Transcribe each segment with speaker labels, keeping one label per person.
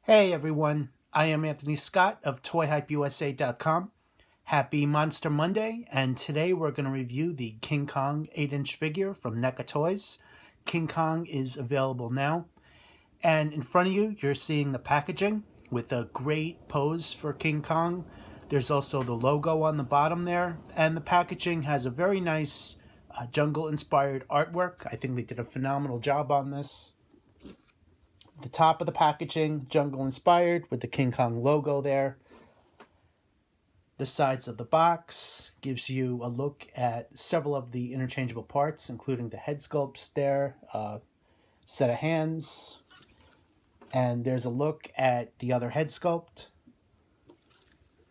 Speaker 1: Hey everyone, I am Anthony Scott of ToyHypeUSA.com. Happy Monster Monday, and today we're going to review the King Kong 8-inch figure from NECA Toys. King Kong is available now, and in front of you, you're seeing the packaging with a great pose for King Kong. There's also the logo on the bottom there, and the packaging has a very nice jungle-inspired artwork. I think they did a phenomenal job on this. The top of the packaging, jungle inspired with the King Kong logo there. The sides of the box gives you a look at several of the interchangeable parts, including the head sculpts there, set of hands, and there's a look at the other head sculpt.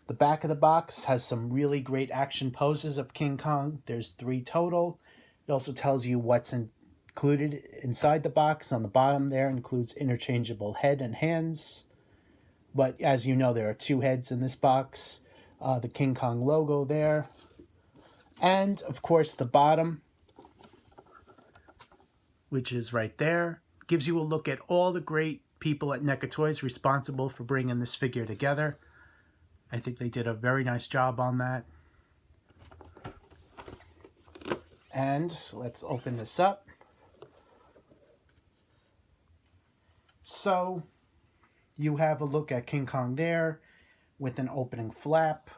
Speaker 1: The back of the box has some really great action poses of King Kong. There's 3 total. It also tells you what's included inside the box. On the bottom there includes interchangeable head and hands. But as you know, there are 2 heads in this box. The King Kong logo there. And, of course, the bottom, which is right there, gives you a look at all the great people at NECA Toys responsible for bringing this figure together. I think they did a very nice job on that. And let's open this up. So you have a look at King Kong there with an opening flap,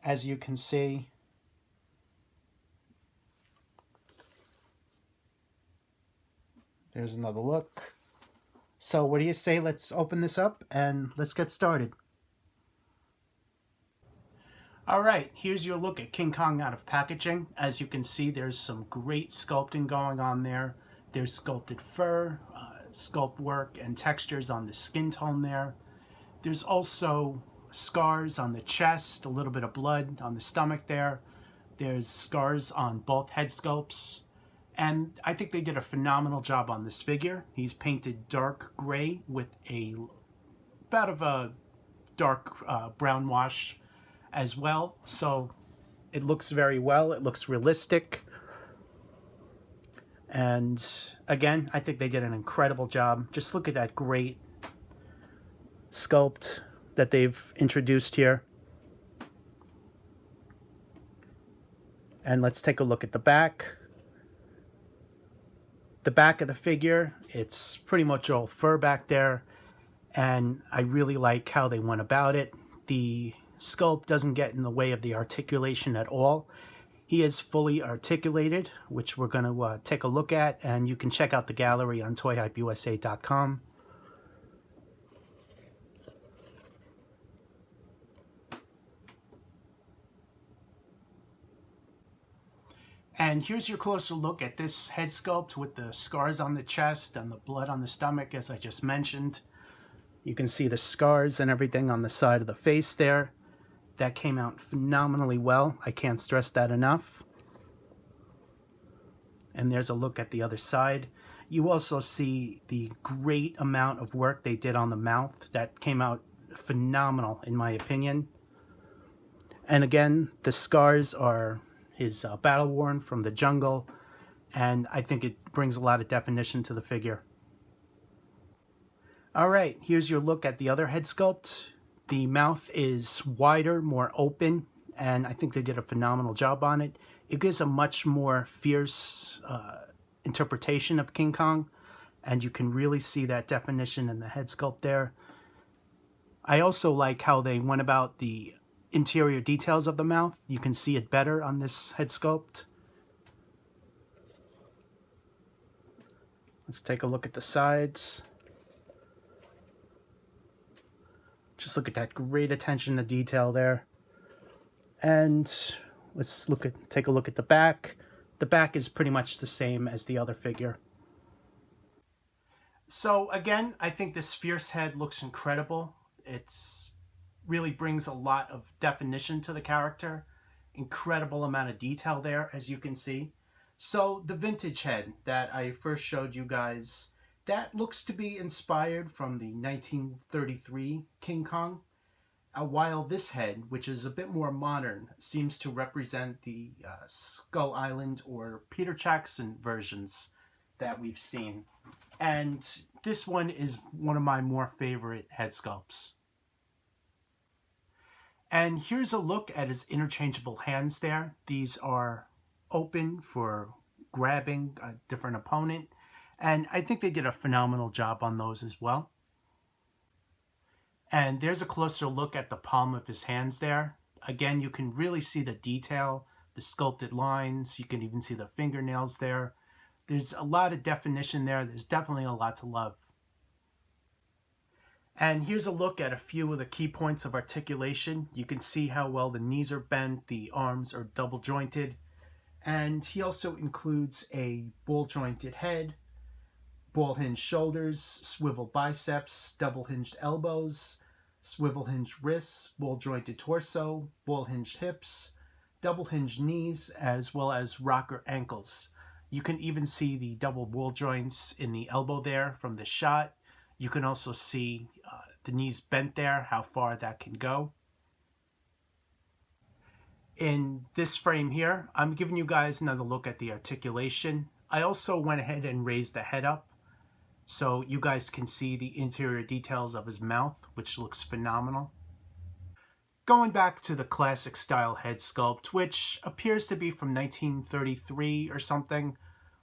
Speaker 1: as you can see. There's another look. So what do you say? Let's open this up and let's get started. Alright, here's your look at King Kong out of packaging. As you can see, there's some great sculpting going on there. There's sculpted fur, sculpt work, and textures on the skin tone there. There's also scars on the chest, a little bit of blood on the stomach there. There's scars on both head sculpts. And I think they did a phenomenal job on this figure. He's painted dark gray with a bit of a dark brown wash as well, so it looks very well. It looks realistic, and again, I think they did an incredible job. Just look at that great sculpt that they've introduced here. And let's take a look at the back. The back of the figure, it's pretty much all fur back there, and I really like how they went about it. The sculpt doesn't get in the way of the articulation at all. He is fully articulated, which we're going to take a look at, and you can check out the gallery on ToyHypeUSA.com. And here's your closer look at this head sculpt with the scars on the chest and the blood on the stomach, as I just mentioned. You can see the scars and everything on the side of the face there. That came out phenomenally well. I can't stress that enough. And there's a look at the other side. You also see the great amount of work they did on the mouth. That came out phenomenal, in my opinion. And again, the scars are his battle worn from the jungle, and I think it brings a lot of definition to the figure. Alright, here's your look at the other head sculpt. The mouth is wider, more open, and I think they did a phenomenal job on it. It gives a much more fierce interpretation of King Kong, and you can really see that definition in the head sculpt there. I also like how they went about the interior details of the mouth. You can see it better on this head sculpt. Let's take a look at the sides. Just look at that great attention to detail there. And let's take a look at the back. The back is pretty much the same as the other figure. So again, I think this fierce head looks incredible. It's really brings a lot of definition to the character. Incredible amount of detail there, as you can see. So the vintage head that I first showed you guys, that looks to be inspired from the 1933 King Kong, while this head, which is a bit more modern, seems to represent the Skull Island or Peter Jackson versions that we've seen. And this one is one of my more favorite head sculpts. And here's a look at his interchangeable hands there. These are open for grabbing a different opponent. And I think they did a phenomenal job on those as well. And there's a closer look at the palm of his hands there. Again, you can really see the detail, the sculpted lines. You can even see the fingernails there. There's a lot of definition there. There's definitely a lot to love. And here's a look at a few of the key points of articulation. You can see how well the knees are bent, the arms are double jointed. And he also includes a ball jointed head, ball hinged shoulders, swivel biceps, double hinged elbows, swivel hinged wrists, ball jointed torso, ball hinged hips, double hinged knees, as well as rocker ankles. You can even see the double ball joints in the elbow there from this shot. You can also see the knees bent there, how far that can go. In this frame here, I'm giving you guys another look at the articulation. I also went ahead and raised the head up so you guys can see the interior details of his mouth, which looks phenomenal. Going back to the classic style head sculpt, which appears to be from 1933 or something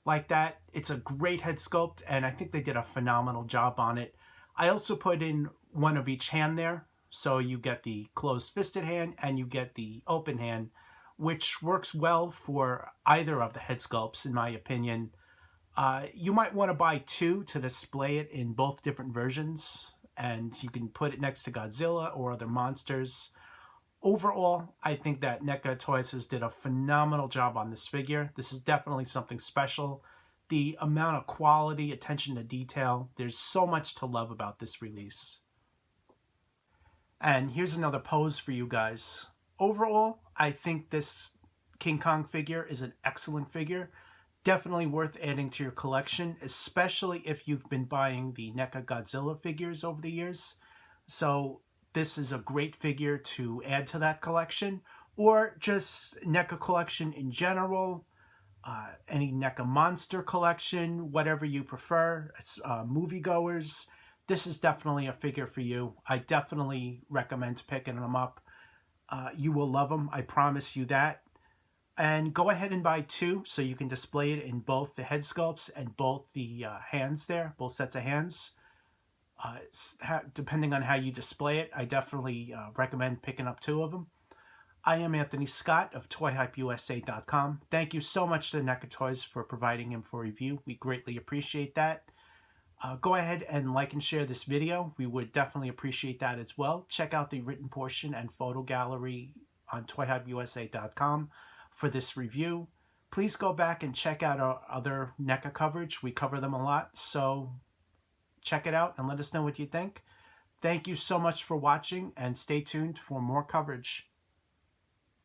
Speaker 1: like that. It's a great head sculpt, and I think they did a phenomenal job on it. I also put in one of each hand there, so you get the closed fisted hand and you get the open hand, which works well for either of the head sculpts, in my opinion. You might want to buy two to display it in both different versions, and you can put it next to Godzilla or other monsters. Overall, I think that NECA Toys has did a phenomenal job on this figure. This is definitely something special. The amount of quality, attention to detail, there's so much to love about this release. And here's another pose for you guys. Overall, I think this King Kong figure is an excellent figure. Definitely worth adding to your collection, especially if you've been buying the NECA Godzilla figures over the years. So this is a great figure to add to that collection, or just NECA collection in general, any NECA monster collection, whatever you prefer. It's moviegoers. This is definitely a figure for you. I definitely recommend picking them up. You will love them, I promise you that. And go ahead and buy two so you can display it in both the head sculpts and both the hands there, both sets of hands. Depending on how you display it, I definitely recommend picking up two of them. I am Anthony Scott of ToyHypeUSA.com. Thank you so much to NECA Toys for providing him for review. We greatly appreciate that. Go ahead and like and share this video. We would definitely appreciate that as well. Check out the written portion and photo gallery on ToyHypeUSA.com for this review. Please go back and check out our other NECA coverage. We cover them a lot, so check it out and let us know what you think. Thank you so much for watching, and stay tuned for more coverage.